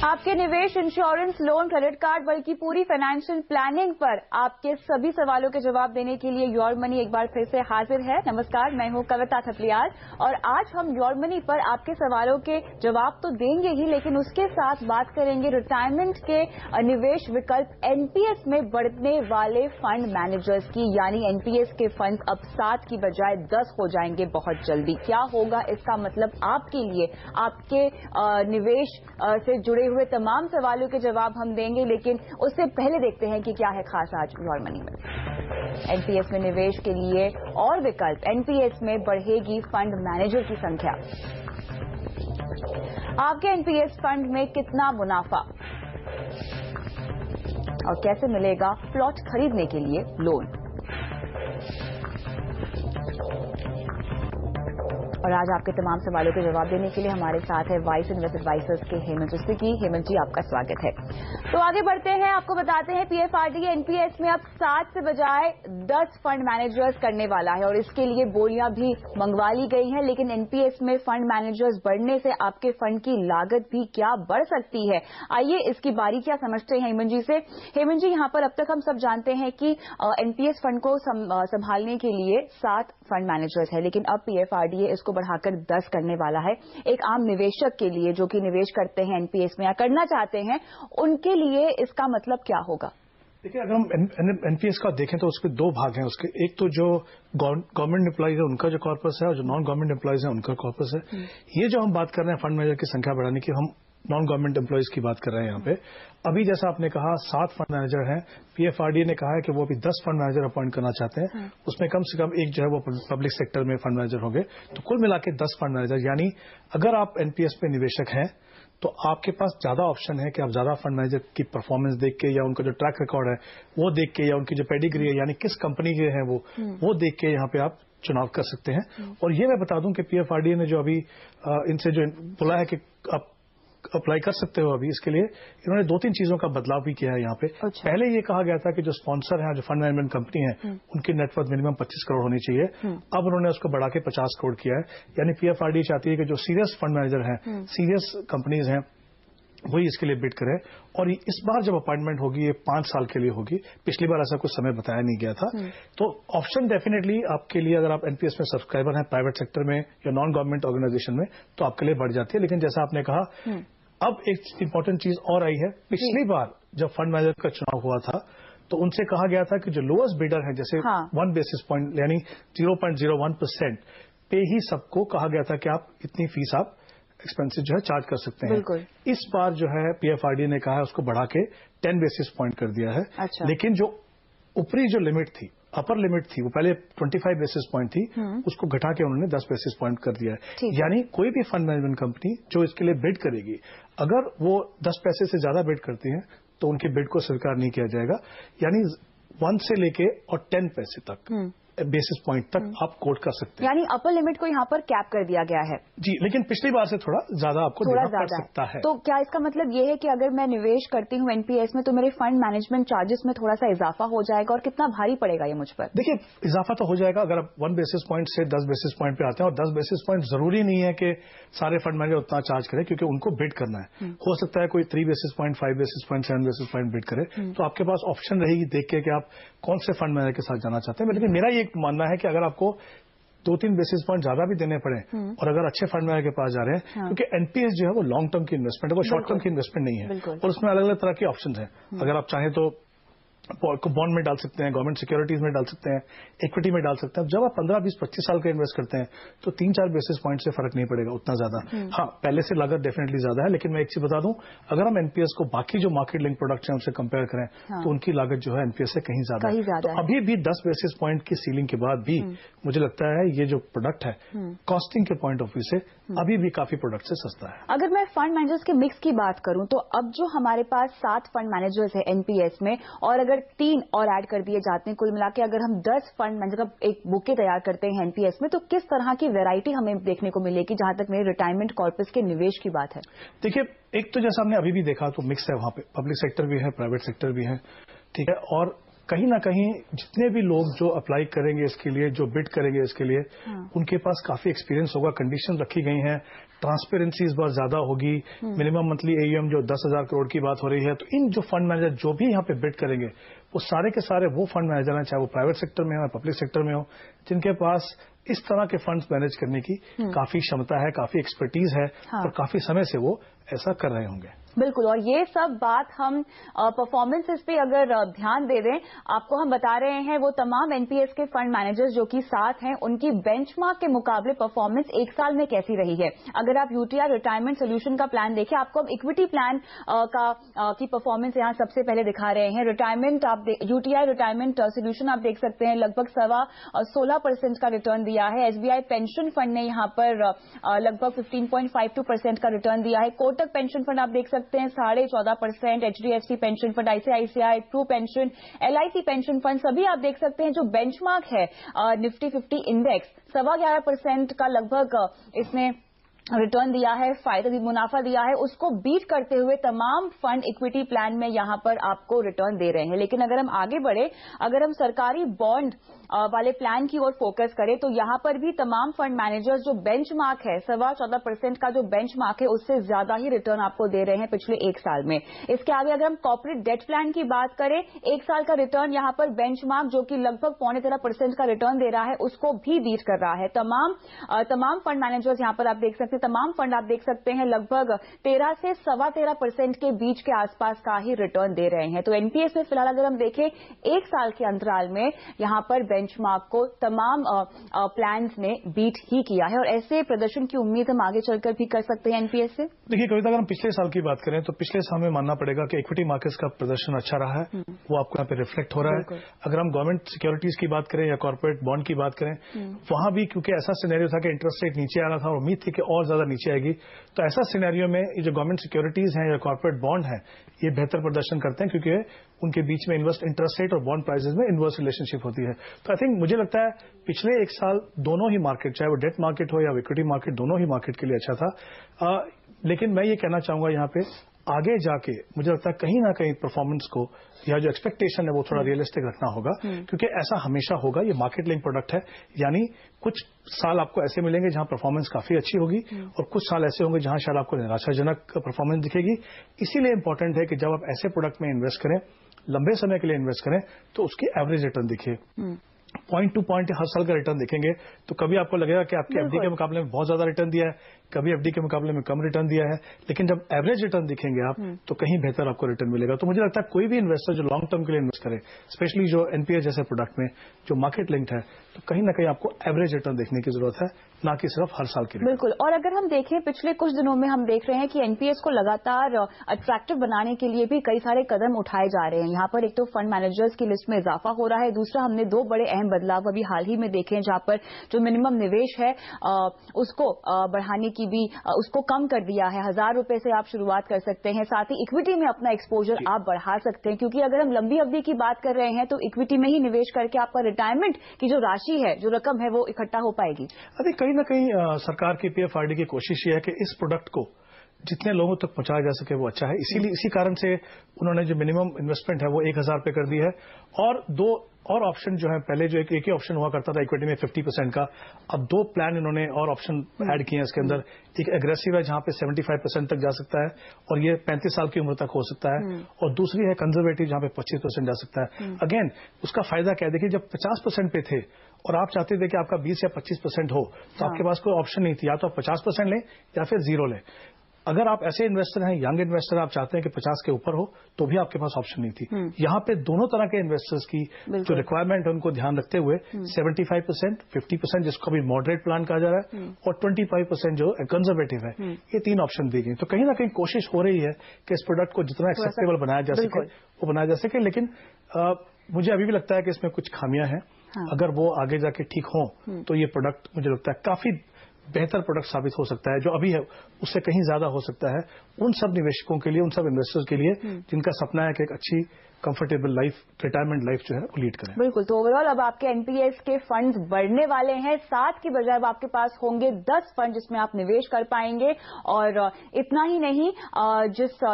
आपके निवेश, insurance, loan, credit card बल्कि पूरी फाइनेंशियल प्लानिंग पर आपके सभी सवालों के जवाब देने के लिए योर मनी एक बार फिर से हाजिर है। नमस्कार, मैं हूं कविता थपलियाल और आज हम योर मनी पर आपके सवालों के जवाब तो देंगे ही, लेकिन उसके साथ बात करेंगे रिटायरमेंट के निवेश विकल्प एनपीएस में बढ़ने वाले फंड मैनेजर्स की। यानी एनपीएस के फंड अब 7 की बजाय 10 हो जाएंगे बहुत जल्दी। क्या होगा इसका मतलब आपके लिए? आपके निवेश से जुड़े हुए तमाम सवालों के जवाब हम देंगे, लेकिन उससे पहले देखते हैं कि क्या है खास आज योर मनी में। एनपीएस में निवेश के लिए और विकल्प, एनपीएस में बढ़ेगी फंड मैनेजर की संख्या, आपके एनपीएस फंड में कितना मुनाफा और कैसे मिलेगा प्लॉट खरीदने के लिए लोन। और आज आपके तमाम सवालों के जवाब देने के लिए हमारे साथ है वाइस इन्वेस्ट एडवाइजर्स के हेमंत सिद्दीकी। हेमंत जी, आपका स्वागत है। तो आगे बढ़ते हैं, आपको बताते हैं पीएफआरडीए एनपीएस में अब 7 से बजाय 10 फंड मैनेजर्स करने वाला है और इसके लिए बोलियां भी मंगवा ली गई हैं। लेकिन एनपीएस में फंड मैनेजर्स बढ़ने से आपके फंड की लागत भी क्या बढ़ सकती है? आइए इसकी बारीकियां समझते हैं हेमंत जी से। हेमंत जी, यहाँ पर अब तक हम सब जानते हैं कि एनपीएस फंड को संभालने के लिए 7 फंड मैनेजर्स है, लेकिन अब पीएफआरडीए इसको बढ़ाकर 10 करने वाला है। एक आम निवेशक के लिए जो कि निवेश करते हैं एनपीएस में या करना चाहते हैं, उनके लिए इसका मतलब क्या होगा? देखिए, अगर हम एनपीएस का देखें तो उसके 2 भाग हैं। उसके एक तो जो गवर्नमेंट एम्प्लॉइज है उनका जो कॉर्पस है और जो नॉन गवर्नमेंट एम्प्लॉइज है उनका कॉर्पस है। ये जो हम बात कर रहे हैं फंड मैनेजर की संख्या बढ़ाने की, हम नॉन गवर्नमेंट एम्प्लॉइज की बात कर रहे हैं यहाँ पे। अभी जैसा आपने कहा 7 फंड मैनेजर हैं, पीएफआरडीए ने कहा है कि वो अभी 10 फंड मैनेजर अपॉइंट करना चाहते हैं। उसमें कम से कम एक जो है वो पब्लिक सेक्टर में फंड मैनेजर होंगे। तो कुल मिला के 10 फंड मैनेजर। यानी अगर आप एनपीएस में निवेशक हैं तो आपके पास ज्यादा ऑप्शन है कि आप ज्यादा फंड मैनेजर की परफॉर्मेंस देख के या उनका जो ट्रैक रिकॉर्ड है वो देख के या उनकी जो पेडिग्री है यानी किस कंपनी के हैं वो देख के यहाँ पे आप चुनाव कर सकते हैं। और ये मैं बता दूं कि पीएफआरडीए ने जो अभी इनसे जो बोला है कि आप अप्लाई कर सकते हो, अभी इसके लिए इन्होंने 2-3 चीजों का बदलाव भी किया है यहाँ पे। अच्छा। पहले ये कहा गया था कि जो स्पॉन्सर हैं, जो फंड मैनेजमेंट कंपनी है, उनकी नेटवर्थ मिनिमम 25 करोड़ होनी चाहिए। अब उन्होंने उसको बढ़ा के 50 करोड़ किया है। यानी पीएफआरडीए चाहती है कि जो सीरियस फंड मैनेजर हैं, सीरियस कंपनीज हैं, वही इसके लिए बिड करे। और इस बार जब अपॉइंटमेंट होगी ये 5 साल के लिए होगी। पिछली बार ऐसा कुछ समय बताया नहीं गया था। तो ऑप्शन डेफिनेटली आपके लिए, अगर आप एनपीएस में सब्सक्राइबर हैं प्राइवेट सेक्टर में या नॉन गवर्नमेंट ऑर्गेनाइजेशन में, तो आपके लिए बढ़ जाती है। लेकिन जैसा आपने कहा, अब एक इंपॉर्टेंट चीज और आई है। पिछली बार जब फंड मैनेजर का चुनाव हुआ था तो उनसे कहा गया था कि जो लोएस्ट बिडर है, जैसे 1 बेसिस पॉइंट यानी 0.01% पे ही सबको कहा गया था कि आप इतनी फीस आप एक्सपेंसिव जो है चार्ज कर सकते हैं। इस बार जो है पीएफआरडीए ने कहा है उसको बढ़ा के 10 बेसिस पॉइंट कर दिया है। अच्छा। लेकिन जो ऊपरी जो लिमिट थी, अपर लिमिट थी, वो पहले 25 बेसिस पॉइंट थी, उसको घटा के उन्होंने 10 बेसिस पॉइंट कर दिया है। यानी कोई भी फंड मैनेजमेंट कंपनी जो इसके लिए बिड करेगी, अगर वो 10 पैसे से ज्यादा बिड करती है तो उनके बिड को स्वीकार नहीं किया जाएगा। यानी 1 से लेके और 10 पैसे तक बेसिस पॉइंट तक आप कोट कर सकते हैं। यानी अपर लिमिट को यहाँ पर कैप कर दिया गया है। जी, लेकिन पिछली बार से थोड़ा ज्यादा आपको देना पड़ सकता है। तो क्या इसका मतलब ये है कि अगर मैं निवेश करती हूँ एनपीएस में तो मेरे फंड मैनेजमेंट चार्जेस में थोड़ा सा इजाफा हो जाएगा? और कितना भारी पड़ेगा ये मुझ पर? देखिए, इजाफा तो हो जाएगा अगर आप 1 बेसिस पॉइंट से 10 बेसिस पॉइंट पे आते हैं। और 10 बेसिस पॉइंट जरूरी नहीं है कि सारे फंड मैनेजर उतना चार्ज करें, क्योंकि उनको बिड करना है। हो सकता है कोई 3 basis point, 5 basis point, 7 basis point bid करे। तो आपके पास ऑप्शन रहेगी देख के कि आप कौन से फंड मैनेजर के साथ जाना चाहते हैं। लेकिन मेरा ये मानना है कि अगर आपको 2-3 बेसिस पॉइंट ज्यादा भी देने पड़े और अगर अच्छे फंड मैनेजर के पास जा रहे हैं, क्योंकि एनपीएस जो है वो लॉन्ग टर्म की इन्वेस्टमेंट है, वो शॉर्ट टर्म की इन्वेस्टमेंट नहीं है। और उसमें अलग अलग तरह के ऑप्शन हैं। अगर आप चाहें तो बॉन्ड में डाल सकते हैं, गवर्नमेंट सिक्योरिटीज में डाल सकते हैं, इक्विटी में डाल सकते हैं। जब आप 15, 20, 25 साल का इन्वेस्ट करते हैं तो 3-4 बेसिस पॉइंट से फर्क नहीं पड़ेगा उतना ज्यादा। हाँ, पहले से लागत डेफिनेटली ज्यादा है, लेकिन मैं एक चीज बता दूं, अगर हम एनपीएस को बाकी जो मार्केट लिंक प्रोडक्ट्स हैं उनसे कंपेयर करें तो उनकी लागत जो है एनपीएस से कहीं ज्यादा है। तो अभी भी 10 बेसिस पॉइंट की सीलिंग के बाद भी मुझे लगता है ये जो प्रोडक्ट है कॉस्टिंग के पॉइंट ऑफ व्यू से अभी भी काफी प्रोडक्ट से सस्ता है। अगर मैं फंड मैनेजर्स के मिक्स की बात करूं तो अब जो हमारे पास 7 फंड मैनेजर्स है एनपीएस में, और अगर 3 और ऐड कर दिए जाते हैं, कुल मिला के अगर हम 10 फंड मैनेजर का एक बुके तैयार करते हैं एनपीएस में, तो किस तरह की वैरायटी हमें देखने को मिलेगी जहां तक मेरे रिटायरमेंट कॉर्पस के निवेश की बात है? देखिए, एक तो जैसा हमने अभी भी देखा तो मिक्स है, वहां पे पब्लिक सेक्टर भी है, प्राइवेट सेक्टर भी है, ठीक है। और कहीं ना कहीं जितने भी लोग जो अप्लाई करेंगे इसके लिए, जो बिड करेंगे इसके लिए, उनके पास काफी एक्सपीरियंस होगा, कंडीशन रखी गई हैं, ट्रांसपेरेंसी इस बार ज्यादा होगी, मिनिमम मंथली AUM जो 10,000 करोड़ की बात हो रही है। तो इन जो फंड मैनेजर जो भी यहाँ पे बिड करेंगे वो सारे के सारे वो फंड मैनेजर हैं, चाहे वो प्राइवेट सेक्टर में हो या पब्लिक सेक्टर में हो, जिनके पास इस तरह के फंड्स मैनेज करने की काफी क्षमता है, काफी एक्सपर्टीज है और काफी समय से वो ऐसा कर रहे होंगे। बिल्कुल, और ये सब बात हम परफॉर्मेंसेस पे अगर ध्यान दे दें, आपको हम बता रहे हैं वो तमाम एनपीएस के फंड मैनेजर्स जो कि साथ हैं, उनकी बेंचमार्क के मुकाबले परफॉर्मेंस एक साल में कैसी रही है। अगर आप यूटीआई रिटायरमेंट सोल्यूशन का प्लान देखें, आपको हम इक्विटी प्लान की परफॉर्मेंस यहां सबसे पहले दिखा रहे हैं। रिटायरमेंट यूटीआई रिटायरमेंट सोल्यूशन आप देख सकते हैं, लगभग 16% का रिटर्न दिया है। एसबीआई पेंशन फंड ने यहां पर लगभग 15.52% का रिटर्न दिया है। कोटक पेंशन फंड आप देख सकते हैं 14.5%, HDFC pension fund, ICICI, true pension, LIC pension fund, सभी आप देख सकते हैं जो बेंचमार्क है निफ्टी 50 इंडेक्स 11.25% का लगभग इसने रिटर्न दिया है, मुनाफा दिया है, उसको बीट करते हुए तमाम फंड इक्विटी प्लान में यहां पर आपको रिटर्न दे रहे हैं। लेकिन अगर हम आगे बढ़े, अगर हम सरकारी बॉन्ड वाले प्लान की ओर फोकस करें तो यहां पर भी तमाम फंड मैनेजर्स जो बेंचमार्क है 14.25% का जो बेंचमार्क है उससे ज्यादा ही रिटर्न आपको दे रहे हैं पिछले एक साल में। इसके आगे अगर हम कॉर्पोरेट डेट प्लान की बात करें, एक साल का रिटर्न यहां पर बेंचमार्क जो कि लगभग 13.5% का रिटर्न दे रहा है उसको भी बीट कर रहा है। तमाम फंड मैनेजर्स यहां पर आप देख सकते हैं, तमाम फंड आप देख सकते हैं लगभग 13 से 13.25% के बीच के आसपास का ही रिटर्न दे रहे हैं। तो एनपीएस में फिलहाल अगर हम देखें एक साल के अंतराल में यहां पर बेंचमार्क को तमाम प्लान्स ने बीट ही किया है और ऐसे प्रदर्शन की उम्मीद हम आगे चलकर भी कर सकते हैं एनपीएस से। देखिए कविता, अगर हम पिछले साल की बात करें तो पिछले साल में मानना पड़ेगा कि इक्विटी मार्केट्स का प्रदर्शन अच्छा रहा है, वो आपको यहाँ पे रिफ्लेक्ट हो रहा है। अगर हम गवर्नमेंट सिक्योरिटीज की बात करें या कॉर्पोरेट बॉन्ड की बात करें, वहां भी क्योंकि ऐसा सिनेरियो था कि इंटरेस्ट रेट नीचे आ रहा था और उम्मीद थी कि और ज्यादा नीचे आएगी, तो ऐसा सिनेरियो में ये जो गवर्नमेंट सिक्योरिटीज हैं या कॉर्पोरेट बॉन्ड हैं ये बेहतर प्रदर्शन करते हैं क्योंकि उनके बीच में इंटरेस्ट रेट और बॉन्ड प्राइसेस में इनवर्स रिलेशनशिप होती है। तो आई थिंक मुझे लगता है पिछले एक साल दोनों ही मार्केट, चाहे वो डेट मार्केट हो या इक्विटी मार्केट, दोनों ही मार्केट के लिए अच्छा था। लेकिन मैं ये कहना चाहूंगा यहाँ पे आगे जाके मुझे लगता है कहीं ना कहीं परफॉर्मेंस को या जो एक्सपेक्टेशन है वो थोड़ा रियलिस्टिक रखना होगा, क्योंकि ऐसा हमेशा होगा, ये मार्केट लिंक प्रोडक्ट है। यानी कुछ साल आपको ऐसे मिलेंगे जहां परफॉर्मेंस काफी अच्छी होगी और कुछ साल ऐसे होंगे जहां शायद आपको निराशाजनक परफॉर्मेंस दिखेगी। इसीलिए इंपॉर्टेंट है कि जब आप ऐसे प्रोडक्ट में इन्वेस्ट करें, लंबे समय के लिए इन्वेस्ट करें, तो उसकी एवरेज रिटर्न दिखे। पॉइंट टू पॉइंट हर साल का रिटर्न देखेंगे तो कभी आपको लगेगा कि आपके एफडी के मुकाबले में बहुत ज्यादा रिटर्न दिया है, कभी एफडी के मुकाबले में कम रिटर्न दिया है, लेकिन जब एवरेज रिटर्न दिखेंगे आप तो कहीं बेहतर आपको रिटर्न मिलेगा। तो मुझे लगता है कोई भी इन्वेस्टर जो लॉन्ग टर्म के लिए इन्वेस्ट करे, स्पेशली जो एनपीएस जैसे प्रोडक्ट में जो मार्केट लिंक्ड है, तो कहीं ना कहीं आपको एवरेज रिटर्न देखने की जरूरत है, ना कि सिर्फ हर साल के लिए। बिल्कुल, और अगर हम देखें पिछले कुछ दिनों में हम देख रहे हैं कि एनपीएस को लगातार अट्रैक्टिव बनाने के लिए भी कई सारे कदम उठाए जा रहे हैं। यहाँ पर एक तो फंड मैनेजर्स की लिस्ट में इजाफा हो रहा है, दूसरा हमने दो बड़े अहम बदलाव अभी हाल ही में देखे हैं जहां पर जो मिनिमम निवेश है उसको बढ़ाने की भी उसको कम कर दिया है। 1,000 रुपए से आप शुरुआत कर सकते हैं, साथ ही इक्विटी में अपना एक्सपोजर आप बढ़ा सकते हैं, क्योंकि अगर हम लंबी अवधि की बात कर रहे हैं तो इक्विटी में ही निवेश करके आपका रिटायरमेंट की जो राशि है, जो रकम है, वो इकट्ठा हो पाएगी। अरे कहीं ना कहीं सरकार की पीएफआरडी की कोशिश ये है कि इस प्रोडक्ट को जितने लोगों तक पहुंचाया जा सके वो अच्छा है। इसीलिए इसी कारण से उन्होंने जो मिनिमम इन्वेस्टमेंट है वो 1,000 पे कर दी है, और दो और ऑप्शन जो है, पहले जो एक ही ऑप्शन हुआ करता था इक्विटी में 50% का, अब दो प्लान इन्होंने और ऑप्शन ऐड किए हैं इसके अंदर। एक एग्रेसिव है जहां पे 75% तक जा सकता है और ये 35 साल की उम्र तक हो सकता है, और दूसरी है कंजर्वेटिव जहां पे 25% जा सकता है। अगेन उसका फायदा क्या है, देखिए जब 50% पे थे और आप चाहते थे कि आपका 20 या 25% हो, तो आपके पास कोई ऑप्शन नहीं थी, या तो आप 50% लें या फिर जीरो लें। अगर आप ऐसे इन्वेस्टर हैं, यंग इन्वेस्टर, आप चाहते हैं कि 50 के ऊपर हो, तो भी आपके पास ऑप्शन नहीं थी। यहाँ पे दोनों तरह के इन्वेस्टर्स की जो रिक्वायरमेंट है उनको ध्यान रखते हुए 75%, 50% जिसको अभी मॉडरेट प्लान कहा जा रहा है, और 25% जो कंजर्वेटिव है, ये तीन ऑप्शन दी गई। तो कहीं ना कहीं कोशिश हो रही है कि इस प्रोडक्ट को जितना एक्सेप्टेबल बनाया जा सके वो बनाया जा सके। लेकिन मुझे अभी भी लगता है कि इसमें कुछ खामियां हैं। अगर वो आगे जाके ठीक हों तो ये प्रोडक्ट मुझे लगता है काफी बेहतर प्रोडक्ट साबित हो सकता है। जो अभी है उससे कहीं ज्यादा हो सकता है उन सब निवेशकों के लिए, उन सब इन्वेस्टर्स के लिए जिनका सपना है कि एक अच्छी कंफर्टेबल लाइफ, रिटायरमेंट लाइफ जो है वो लीड करें। बिल्कुल। तो ओवरऑल अब आपके एनपीएस के फंड्स बढ़ने वाले हैं, 7 की बजाय अब आपके पास होंगे 10 फंड जिसमें आप निवेश कर पाएंगे। और इतना ही नहीं,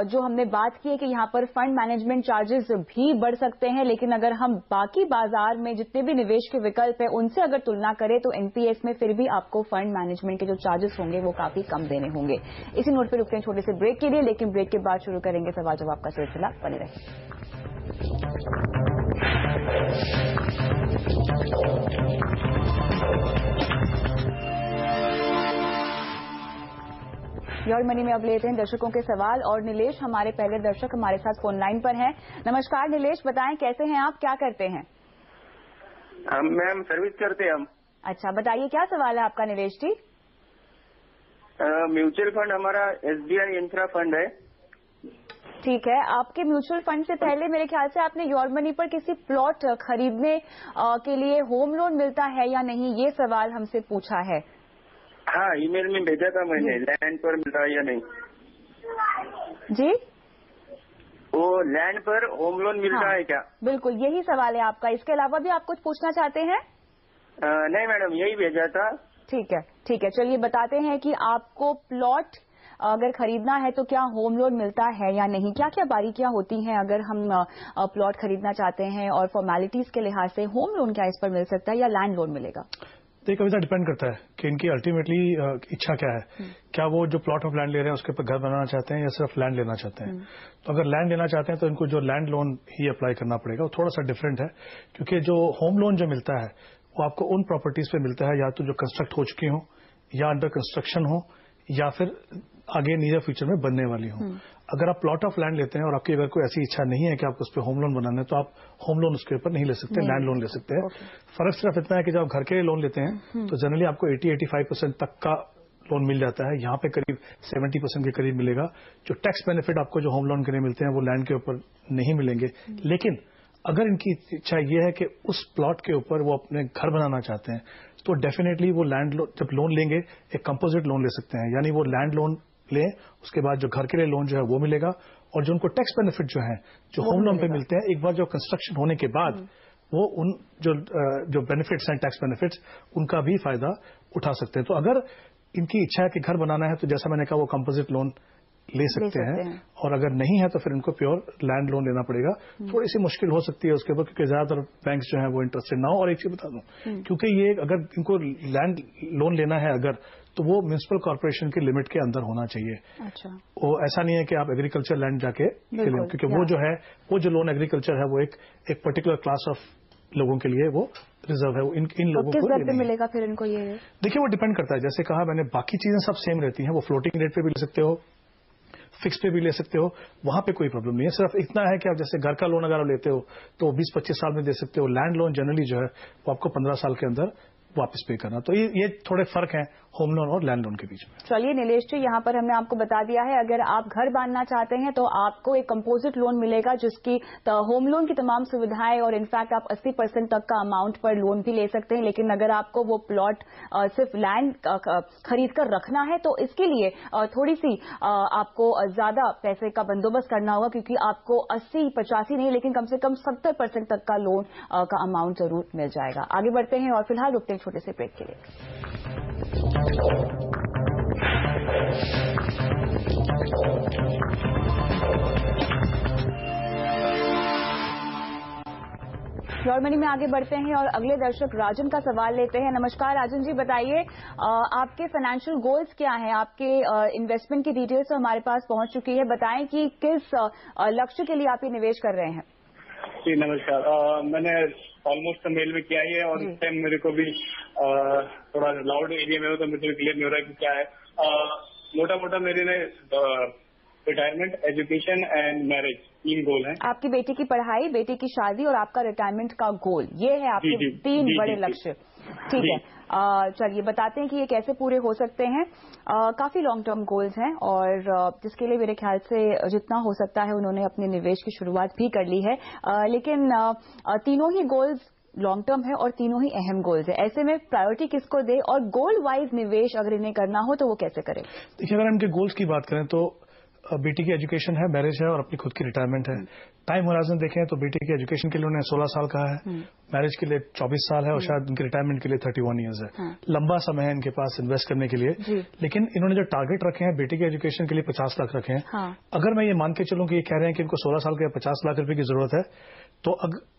जो हमने बात की है कि यहाँ पर फंड मैनेजमेंट चार्जेस भी बढ़ सकते हैं, लेकिन अगर हम बाकी बाजार में जितने भी निवेश के विकल्प है उनसे अगर तुलना करें तो एनपीएस में फिर भी आपको फंड मैनेजमेंट के जो चार्जेस होंगे वो काफी कम देने होंगे। इसी नोट पर रुकते हैं छोटे से ब्रेक के लिए, लेकिन ब्रेक के बाद शुरू करेंगे सवाल जवाब का सिलसिला। बने रहे। योर मनी में अब लेते हैं दर्शकों के सवाल और नीलेश हमारे पहले दर्शक हमारे साथ फोन लाइन पर हैं। नमस्कार नीलेश, बताएं कैसे हैं आप, क्या करते हैं? मैम सर्विस करते हैं हम। अच्छा, बताइए क्या सवाल है आपका नीलेश जी? म्यूचुअल फंड हमारा एसबीआई इंफ्रा फंड है। ठीक है, आपके म्यूचुअल फंड से पहले मेरे ख्याल से आपने योर मनी पर किसी प्लॉट खरीदने के लिए होम लोन मिलता है या नहीं, ये सवाल हमसे पूछा है। हाँ, ईमेल में भेजा था मैंने, लैंड पर मिलता है या नहीं जी? वो लैंड पर होम लोन मिलता है क्या? बिल्कुल, यही सवाल है आपका। इसके अलावा भी आप कुछ पूछना चाहते हैं? नहीं मैडम, यही भेजा था। ठीक है, ठीक है, चलिए बताते हैं कि आपको प्लॉट अगर खरीदना है तो क्या होम लोन मिलता है या नहीं, क्या क्या बारीकियां होती हैं अगर हम प्लॉट खरीदना चाहते हैं, और फॉर्मेलिटीज के लिहाज से होम लोन क्या इस पर मिल सकता है या लैंड लोन मिलेगा? देखिए, कविता डिपेंड करता है कि इनकी अल्टीमेटली इच्छा क्या है। क्या वो जो प्लॉट ऑफ लैंड ले रहे हैं उसके ऊपर घर बनाना चाहते हैं या सिर्फ लैंड लेना चाहते हैं? तो अगर लैंड लेना चाहते हैं तो इनको जो लैंड लोन ही अप्लाई करना पड़ेगा, वो थोड़ा सा डिफरेंट है, क्योंकि जो होम लोन जो मिलता है वो आपको उन प्रॉपर्टीज पे मिलता है या तो जो कंस्ट्रक्ट हो चुकी हो या अंडर कंस्ट्रक्शन हो या फिर आगे नियर फ्यूचर में बनने वाली हो। अगर आप प्लॉट ऑफ लैंड लेते हैं और आपकी अगर कोई ऐसी इच्छा नहीं है कि आपको उस पर होम लोन बनाना है तो आप होम लोन उसके ऊपर नहीं ले सकते, लैंड लोन ले सकते हैं। फर्क सिर्फ इतना है कि जब आप घर के लिए लोन लेते हैं तो जनरली आपको 80-85% तक का लोन मिल जाता है। यहाँ पे करीब 70% के करीब मिलेगा। जो टैक्स बेनिफिट आपको जो होम लोन के लिए मिलते हैं वो लैंड के ऊपर नहीं मिलेंगे। लेकिन अगर इनकी इच्छा ये है कि उस प्लॉट के ऊपर वो अपने घर बनाना चाहते हैं तो डेफिनेटली वो लैंड लोन, जब लोन लेंगे एक कंपोजिट लोन ले सकते हैं, यानी वो लैंड लोन लें, उसके बाद जो घर के लिए लोन जो है वो मिलेगा, और जो उनको टैक्स बेनिफिट जो है जो होम लोन पे मिलते हैं एक बार जो कंस्ट्रक्शन होने के बाद वो उन जो बेनिफिट्स हैं, टैक्स बेनिफिट्स, उनका भी फायदा उठा सकते हैं। तो अगर इनकी इच्छा है कि घर बनाना है तो जैसा मैंने कहा वो कंपोजिट लोन ले सकते हैं, और अगर नहीं है तो फिर इनको प्योर लैंड लोन लेना पड़ेगा। थोड़ी सी मुश्किल हो सकती है उसके ऊपर, क्योंकि ज्यादातर बैंक जो है वो इंटरेस्टेड ना हो। और एक चीज बता दूं, क्योंकि ये अगर इनको लैंड लोन लेना है अगर, तो वो म्युनिसिपल कॉर्पोरेशन के लिमिट के अंदर होना चाहिए। अच्छा, वो ऐसा नहीं है कि आप एग्रीकल्चर लैंड जाके ले लें, क्योंकि वो जो है वो जो लोन एग्रीकल्चर है वो एक पर्टिकुलर क्लास ऑफ लोगों के लिए वो रिजर्व है। वो इन लोगों किस को दर पे मिलेगा फिर इनको ये? देखिए, वो डिपेंड करता है, जैसे कहा मैंने, बाकी चीजें सब सेम रहती हैं। वो फ्लोटिंग रेट पे भी ले सकते हो, फिक्स पे भी ले सकते हो, वहां पे कोई प्रॉब्लम नहीं है। सिर्फ इतना है कि आप जैसे घर का लोन अगर आप लेते हो तो 20-25 साल में दे सकते हो। लैंड लोन जनरली जो है वो आपको 15 साल के अंदर वापस पे करना। तो ये थोड़े फर्क हैं होम लोन और लैंड लोन के बीच में। चलिए नीलेश जी, यहाँ पर हमने आपको बता दिया है, अगर आप घर बांधना चाहते हैं तो आपको एक कंपोजिट लोन मिलेगा जिसकी होम लोन की तमाम सुविधाएं, और इनफैक्ट आप 80% तक का अमाउंट पर लोन भी ले सकते हैं। लेकिन अगर आपको वो प्लॉट सिर्फ लैंड खरीद कर रखना है तो इसके लिए थोड़ी सी आपको ज्यादा पैसे का बंदोबस्त करना होगा, क्योंकि आपको 80-85 नहीं लेकिन कम से कम 70% तक का लोन का अमाउंट जरूर मिल जाएगा। आगे बढ़ते हैं और फिलहाल रुकते हैं छोटे से ब्रेक के लिए। योर मनी में आगे बढ़ते हैं और अगले दर्शक राजन का सवाल लेते हैं। नमस्कार राजन जी, बताइए आपके फाइनेंशियल गोल्स क्या हैं? आपके इन्वेस्टमेंट की डिटेल्स हमारे पास पहुंच चुकी है, बताएं कि किस लक्ष्य के लिए आप ये निवेश कर रहे हैं? जी नमस्कार, मैंने ऑलमोस्ट मेल में किया ही है, और इस टाइम मेरे को भी थोड़ा लाउड एरिया में हो तो मुझे क्लियर नहीं हो रहा है कि क्या है। मोटा मोटा मेरे ने रिटायरमेंट, एजुकेशन एंड मैरिज 3 गोल हैं। आपकी बेटी की पढ़ाई, बेटी की शादी और आपका रिटायरमेंट का गोल, ये है आपके 3 बड़े लक्ष्य। ठीक है, चलिए बताते हैं कि ये कैसे पूरे हो सकते हैं। काफी लॉन्ग टर्म गोल्स हैं और जिसके लिए मेरे ख्याल से जितना हो सकता है उन्होंने अपने निवेश की शुरुआत भी कर ली है। लेकिन तीनों ही गोल्स लॉन्ग टर्म है और तीनों ही अहम गोल्स है। ऐसे में प्रायोरिटी किसको दे और गोल वाइज निवेश अगर इन्हें करना हो तो वो कैसे करें? देखिए, अगर इनके गोल्स की बात करें तो बेटी की एजुकेशन है, मैरिज है और अपनी खुद की रिटायरमेंट है। टाइम होराइजन देखें तो बेटी की एजुकेशन के लिए उन्होंने 16 साल कहा है, मैरिज के लिए 24 साल है और शायद उनकी रिटायरमेंट के लिए 31 ईयर्स है। लंबा समय है इनके पास इन्वेस्ट करने के लिए। लेकिन इन्होंने जो टारगेट रखे हैं बेटी की एजुकेशन के लिए 50 लाख रखे हैं। अगर मैं ये मान के चलूं कि ये कह रहे हैं कि इनको 16 साल के 50 लाख रुपए की जरूरत है, तो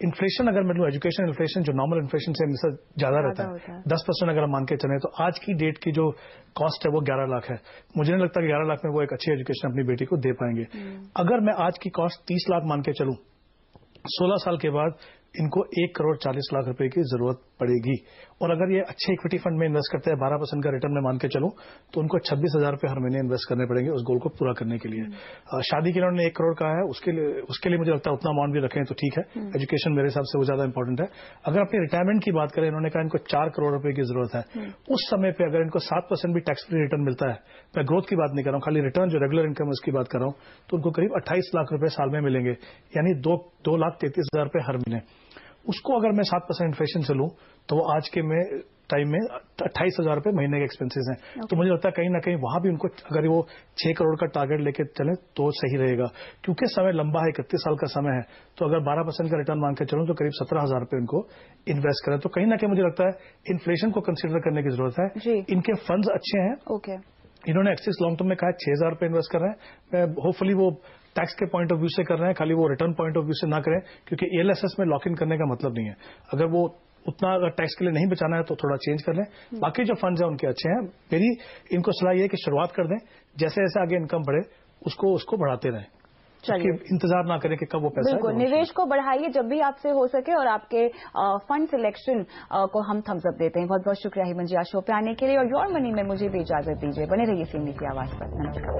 इन्फ्लेशन अगर मैं लूं, एजुकेशन इन्फ्लेशन जो नॉर्मल इन्फ्लेशन से हमेशा ज्यादा रहता है 10% अगर हम मान के चले, तो आज की डेट की जो कॉस्ट है वो 11 लाख है। मुझे नहीं लगता कि 11 लाख में वो एक अच्छी एजुकेशन अपनी बेटी को दे पाएंगे। अगर मैं आज की कॉस्ट 30 लाख मान के चलूं, 16 साल के बाद इनको 1 करोड़ 40 लाख रुपए की जरूरत पड़ेगी। और अगर ये अच्छे इक्विटी फंड में इन्वेस्ट करते हैं 12% का रिटर्न में मान के चलूं, तो उनको 26,000 रुपए हर महीने इन्वेस्ट करने पड़ेंगे उस गोल को पूरा करने के लिए। शादी के लिए उन्होंने 1 करोड़ कहा है, उसके लिए मुझे लगता है उतना अमाउंट भी रखें तो ठीक है। एजुकेशन मेरे हिसाब से वो ज्यादा इंपॉर्टेंट है। अगर अपनी रिटायरमेंट की बात करें, इन्होंने कहा इनको 4 करोड़ रुपए की जरूरत है। उस समय पे अगर इनको 7% भी टैक्स फ्री रिटर्न मिलता है, मैं ग्रोथ की बात नहीं कर रहा हूं, खाली रिटर्न जो रेगुलर इनकम उसकी बात कर रहा हूं, तो उनको करीब 28 लाख रुपए साल में मिलेंगे, यानी 2,33,000 रुपए हर महीने। उसको अगर मैं 7% इन्फ्लेशन से लूं, तो वो आज के टाइम में 28,000 रुपए महीने के एक्सपेंसेस हैं। तो मुझे लगता है कहीं ना कहीं वहां भी उनको अगर वो 6 करोड़ का टारगेट लेके चले तो सही रहेगा, क्योंकि समय लंबा है, 31 साल का समय है। तो अगर 12% का रिटर्न मांग के चलूं तो करीब 17,000 रुपए उनको इन्वेस्ट करें। तो कहीं ना कहीं मुझे लगता है इन्फ्लेशन को कंसिडर करने की जरूरत है। इनके फंड्स अच्छे हैं। इन्होंने एक्सिस लॉन्ग टर्म में कहा 6,000 रुपए इन्वेस्ट कर रहे हैं। होपफुली वो टैक्स के पॉइंट ऑफ व्यू से कर रहे हैं, खाली वो रिटर्न पॉइंट ऑफ व्यू से ना करें, क्योंकि एएलएसएस में लॉक इन करने का मतलब नहीं है। अगर वो उतना अगर टैक्स के लिए नहीं बचाना है तो थोड़ा चेंज कर लें। बाकी जो फंड्स हैं उनके अच्छे हैं। मेरी इनको सलाह ये है कि शुरुआत कर दें, जैसे जैसे आगे इनकम बढ़े उसको बढ़ाते रहें। चलिए, इंतजार ना करें कि कब वो पैसा। बिल्कुल, निवेश को बढ़ाइए जब भी आपसे हो सके और आपके फंड सिलेक्शन को हम थम्स अप देते हैं। बहुत बहुत शुक्रिया हेमंत जी आज शो पे आने के लिए, और योर मनी में मुझे भी इजाजत दीजिए। बने रहिए सीएमडी की आवाज पर। नमस्कार।